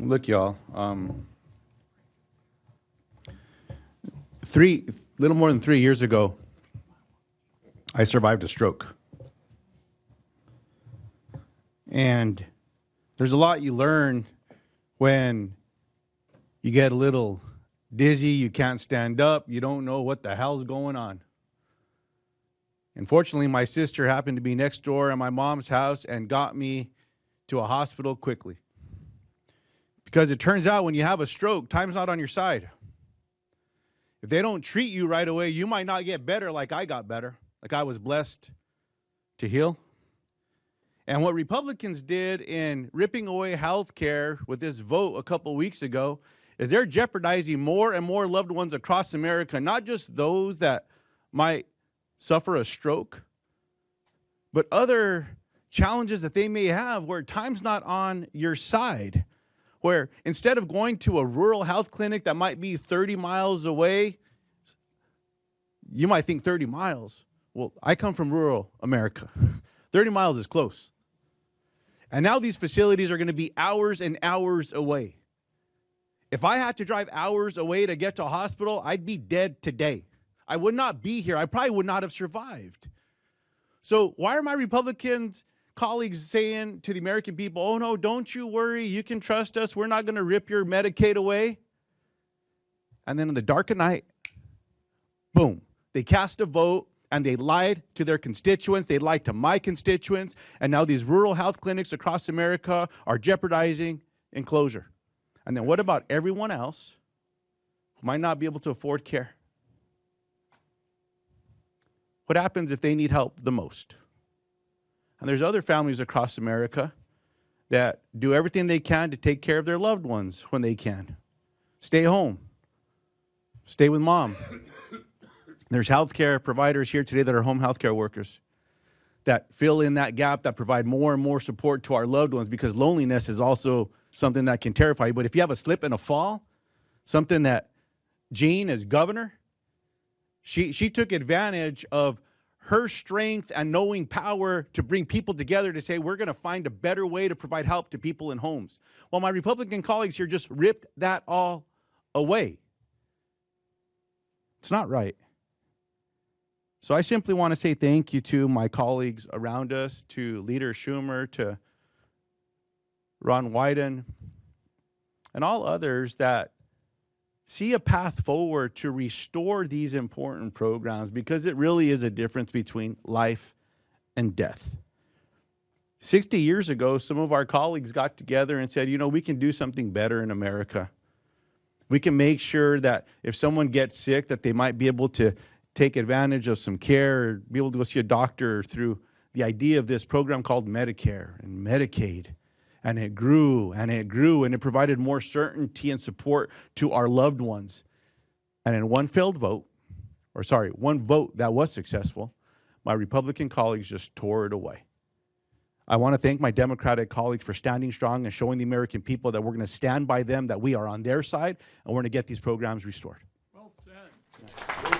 Look, y'all, little more than 3 years ago, I survived a stroke. And there's a lot you learn when you get a little dizzy, you can't stand up, you don't know what the hell's going on. Unfortunately, my sister happened to be next door at my mom's house and got me to a hospital quickly. Because it turns out when you have a stroke, time's not on your side. If they don't treat you right away, you might not get better like I got better, like I was blessed to heal. And what Republicans did in ripping away health care with this vote a couple weeks ago is they're jeopardizing more and more loved ones across America, not just those that might suffer a stroke, but other challenges that they may have where time's not on your side, where instead of going to a rural health clinic that might be 30 miles away, you might think 30 miles. Well, I come from rural America. 30 miles is close. And now these facilities are going to be hours and hours away. If I had to drive hours away to get to a hospital, I'd be dead today. I would not be here. I probably would not have survived. So why are my Republicans colleagues saying to the American people, oh no, don't you worry, you can trust us, we're not going to rip your Medicaid away? And then in the dark of night, boom, they cast a vote and they lied to their constituents, they lied to my constituents, and now these rural health clinics across America are jeopardizing enclosure. And then what about everyone else who might not be able to afford care? What happens if they need help the most? And there's other families across America that do everything they can to take care of their loved ones when they can. Stay home. Stay with mom. There's healthcare providers here today that are home healthcare workers that fill in that gap, that provide more and more support to our loved ones, because loneliness is also something that can terrify you. But if you have a slip and a fall, something that Jean, as governor, she took advantage of her strength and knowing power to bring people together to say, we're going to find a better way to provide help to people in homes. Well, my Republican colleagues here just ripped that all away. It's not right. So I simply want to say thank you to my colleagues around us, to Leader Schumer, to Ron Wyden, and all others that see a path forward to restore these important programs, because it really is a difference between life and death. 60 years ago, some of our colleagues got together and said, you know, we can do something better in America. We can make sure that if someone gets sick, that they might be able to take advantage of some care, or be able to go see a doctor through the idea of this program called Medicare and Medicaid. And it grew and it grew, and it provided more certainty and support to our loved ones. And in one vote that was successful, my Republican colleagues just tore it away. I want to thank my Democratic colleagues for standing strong and showing the American people that we're going to stand by them, that we are on their side, and we're going to get these programs restored. Well said.